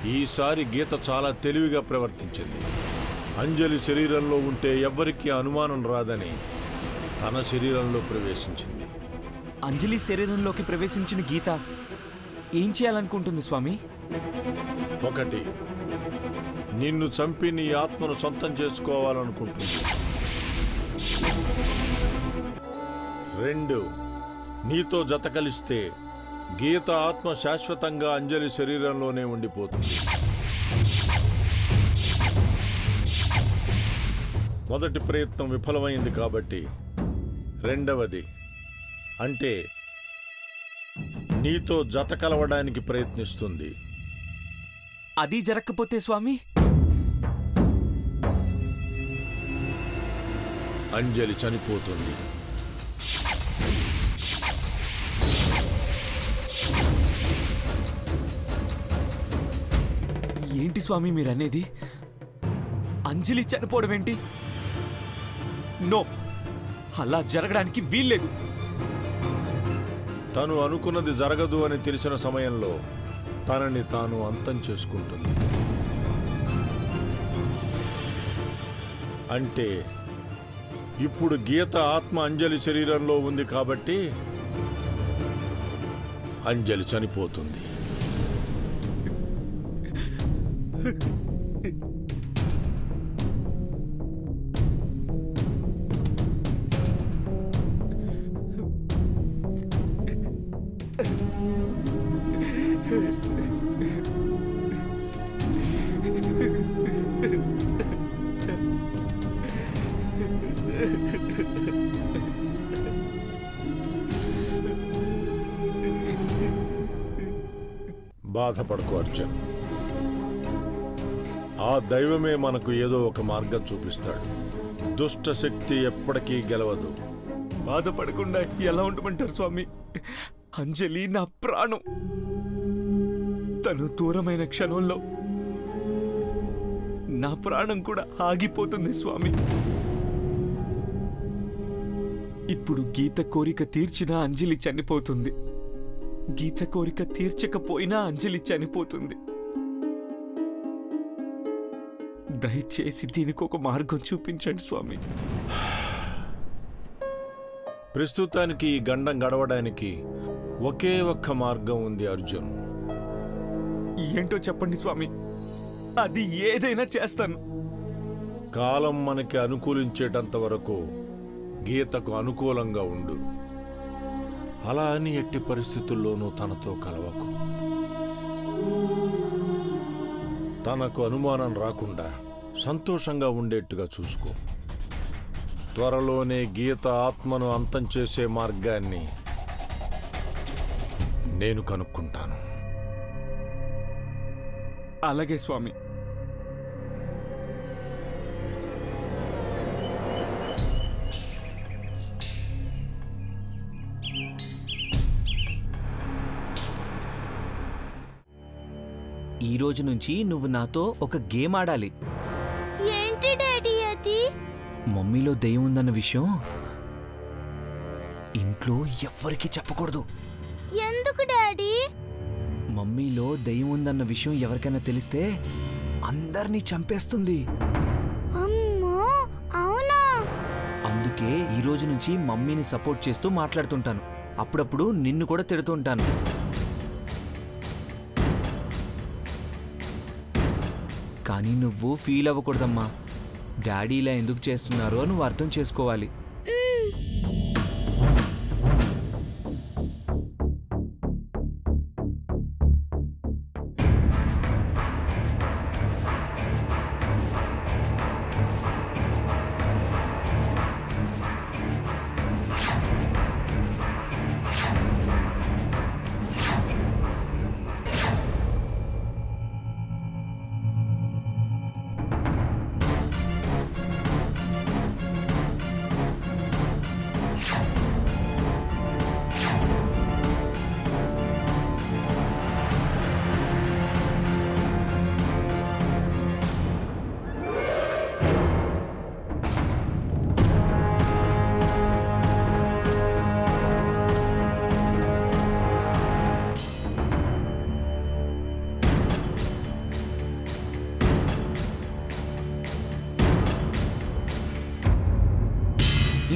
ఈసారి గీత చాలా తెలివిగా ప్రవర్తించింది. అంజలి శరీరంలో ఉంటే ఎవ్వరికీ అనుమానం రాదని తన శరీరంలో ప్రవేశించింది. అంజలి శరీరంలోకి ప్రవేశించిన గీత ఏం చేయాలనుకుంటుంది స్వామి? 1 నిన్ను చంపి నీ ఆత్మను సొంతం చేసుకోవాలనుకుంటుంది. 2 నీతో జత కలిస్తే గీత ఆత్మ శాశ్వతంగా అంజలి శరీరంలోనే ఉండిపోతుంది. మొదటి ప్రయత్నం విఫలమైంది కాబట్టి 2వది అంటే నీతో జత కలవడానికి ప్రయత్నిస్తుంది. అది జరగకపోతే స్వామి? అంజలి చనిపోతుంది. ఏంటి స్వామి మీరనేది? అంజలి చనిపోవడం ఏంటి? నో, అలా జరగడానికి వీల్లేదు. తను అనుకున్నది జరగదు అని తెలిసిన సమయంలో తనని తాను అంతం చేసుకుంటుంది. అంటే ఇప్పుడు గీత ఆత్మ అంజలి శరీరంలో ఉంది కాబట్టి అంజలి చనిపోతుంది. బాధపడకు అర్జున్. ఆ దైవమే మనకు ఏదో ఒక మార్గం చూపిస్తాడు. దుష్ట శక్తి ఎప్పటికీ గెలవదు. బాధపడకుండా ఎలా ఉండమంటారు స్వామి? అంజలి నా ప్రాణం. తను దూరమైన క్షణంలో నా ప్రాణం కూడా ఆగిపోతుంది స్వామి. ఇప్పుడు గీత కోరిక తీర్చినా అంజలి చనిపోతుంది. గీత కోరిక తీర్చకపోయినా అంజలి చనిపోతుంది. దయచేసి దీనికి ఒక మార్గం చూపించండి స్వామి. ప్రస్తుతానికి ఈ గండం గడవడానికి ఒకే ఒక్క మార్గం ఉంది అర్జున్. ఏంటో చెప్పండి స్వామి, అది ఏదైనా చేస్తాను. కాలం మనకి అనుకూలించేటంత వరకు గీతకు అనుకూలంగా ఉండు. అలా అని ఎట్టి పరిస్థితుల్లోనూ తనతో కలవకు. తనకు అనుమానం రాకుండా సంతోషంగా ఉండేట్టుగా చూసుకో. త్వరలోనే గీత ఆత్మను అంతం చేసే మార్గాన్ని నేను కనుక్కుంటాను. అలాగే స్వామి. ఈ రోజు నుంచి నువ్వు నాతో ఒక గేమ్ ఆడాలి. ఏంటి డాడీ అది? మమ్మీలో దెయ్యం ఉందన్న విషయం ఇంట్లో ఎవ్వరికీ చెప్పకూడదు. ఎందుకు డాడీ? మమ్మీలో దెయ్యం ఉందన్న విషయం ఎవరికైనా తెలిస్తే అందరినీ చంపేస్తుంది. అమ్మో, అవునా? అందుకే ఈ రోజు నుంచి మమ్మీని సపోర్ట్ చేస్తూ మాట్లాడుతుంటాను. అప్పుడప్పుడు నిన్ను కూడా తిడుతుంటాను. కానీ నువ్వు ఫీల్ అవ్వకూడదమ్మా. డాడీ ఇలా ఎందుకు చేస్తున్నారో నువ్వు అర్థం చేసుకోవాలి.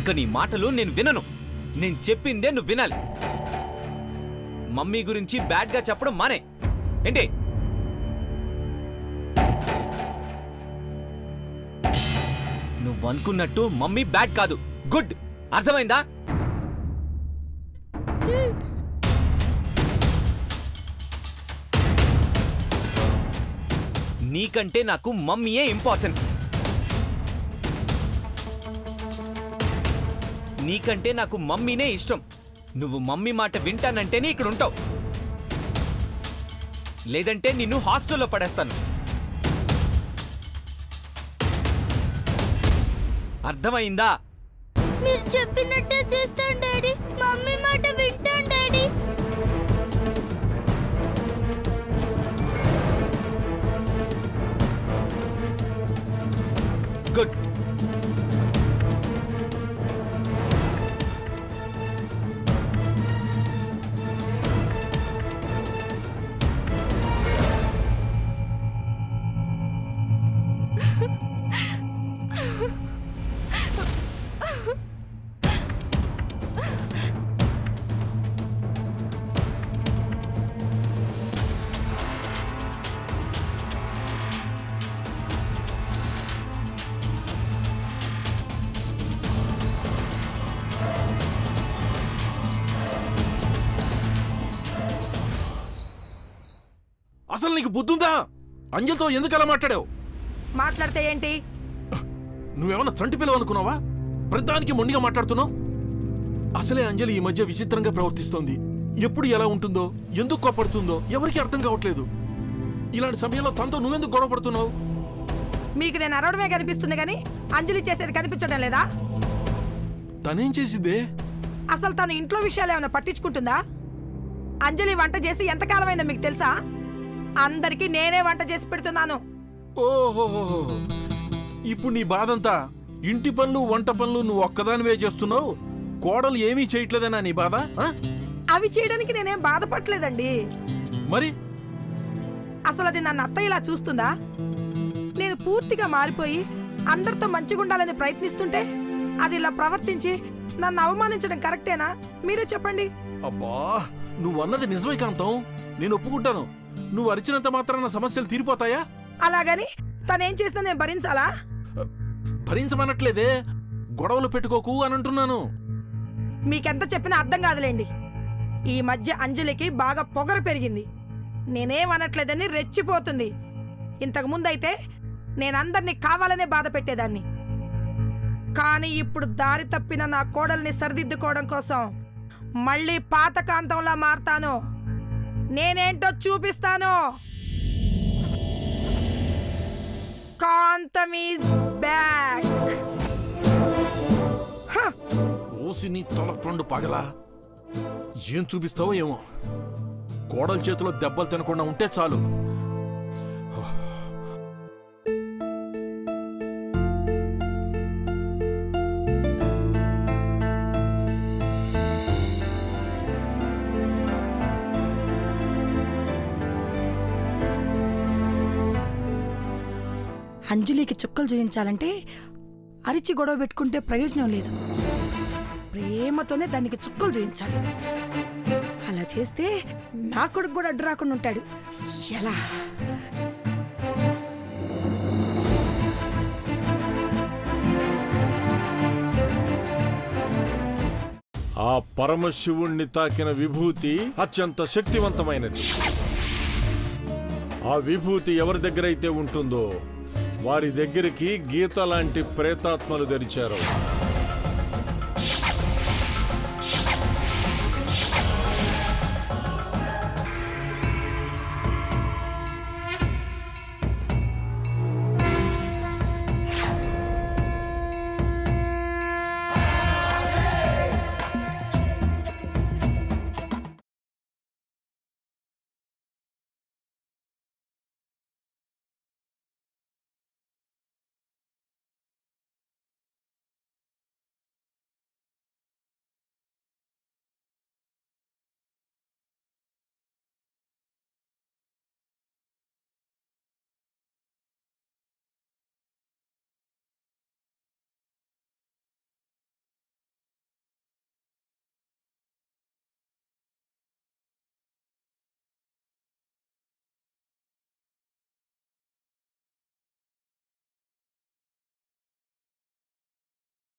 ఇంక నీ మాటలు నేను వినను. నేను చెప్పిందే నువ్వు వినాలి. మమ్మీ గురించి బ్యాడ్గా చెప్పడం మానే. ఏంటి? నువ్వు అనుకున్నట్టు మమ్మీ బ్యాడ్ కాదు, గుడ్. అర్థమైందా? నీకంటే నాకు మమ్మీయే ఇంపార్టెంట్. నీకంటే నాకు మమ్మీనే ఇష్టం. నువ్వు మమ్మీ మాట వింటానంటేనే ఇక్కడ ఉంటావు, లేదంటే నిన్ను హాస్టల్లో పడేస్తాను. అర్థమైందా? మీరు చెప్పినట్టే చేస్తాను డాడీ. మమ్మీ మాట వింటాను డాడీ. గుడ్. అసలు నీకు బుద్ధుందా? అంజలితో ఎందుకు అలా మాట్లాడావు? మాట్లాడితే ఏంటి? నువ్వేమన్నా చంటి పిల్లవు అనుకున్నావా? ప్రతిదానికి మొండిగా మాట్లాడుతున్నావు. అసలే అంజలి ఈ మధ్య విచిత్రంగా ప్రవర్తిస్తోంది. ఎప్పుడు ఎలా ఉంటుందో, ఎందుకు కోపడుతుందో ఎవరికి అర్థం కావట్లేదు. ఇలాంటి సమయంలో తనతో నువ్వెందుకు గొడవ పడుతున్నావు? మీకు నేను అరవడమే కనిపిస్తుంది కానీ అంజలి చేసేది కనిపించడం లేదా? తనేం చేసిద్దే? అసలు తన ఇంట్లో విషయాలు ఏమైనా పట్టించుకుంటుందా? అంజలి వంట చేసి ఎంతకాలమైందో మీకు తెలుసా? అందరికీ నేనే వంట చేసి పెడుతున్నాను. ఓహో, ఇప్పుడు నీ బాధంతా ఇంటి పనులు వంట పనులు నువ్వు ఒక్కదానివే చేస్తున్నావు, కోడలు ఏమీ చేయట్లేదనా నీ బాధ? అవి చేయడానికి నేనేం బాధపడలేదండి. మరి అసలు అది నన్ను అత్త ఇలా చూస్తుందా? నేను పూర్తిగా మారిపోయి అందరితో మంచిగా ఉండాలని ప్రయత్నిస్తుంటే అది ఇలా ప్రవర్తించి నన్ను అవమానించడం కరెక్టేనా? మీరే చెప్పండి. అబ్బా, నువ్వన్నది నిజమే కాంతం, నేను ఒప్పుకుంటాను. నువ్వు అరిచినంత మాత్రాన సమస్యలు తీరిపోతాయా? అలాగని తనేం చేసినా నేను భరించాలా? భరించమనట్లేదే, గొడవలు పెట్టుకోకు అని అంటున్నాను. మీకెంత చెప్పినా అర్థం కాదులేండి. ఈ మధ్య అంజలికి బాగా పొగరు పెరిగింది. నేనేమనట్లేదని రెచ్చిపోతుంది. ఇంతకుముందైతే నేనందరినీ కావాలనే బాధ పెట్టేదాన్ని. కానీ ఇప్పుడు దారి తప్పిన నా కోడల్ని సరిదిద్దుకోవడం కోసం మళ్ళీ పాత కాంతంలా మారతాను. నేనేంటో చూపిస్తాను. కాంతం ఈజ్ బ్యాక్. ఓసి నీ తల పండు పగలా, ఏం చూపిస్తావో ఏమో. కోడల చేతిలో దెబ్బలు తినకుండా ఉంటే చాలు. అంజలికి చుక్కలు చూయించాలంటే అరిచి గొడవ పెట్టుకుంటే ప్రయోజనం లేదు. ప్రేమతోనే దానికి చుక్కలు చూయించాలి. అలా చేస్తే నా కొడుకు కూడా అడ్డు రాకుండా ఉంటాడు. ఎలా? ఆ పరమశివుణ్ణి తాకిన విభూతి అత్యంత శక్తివంతమైనది. ఆ విభూతి ఎవరి దగ్గరైతే ఉంటుందో వారి దగ్గరికి గీత లాంటి ప్రేతాత్మలు తెరిచారు.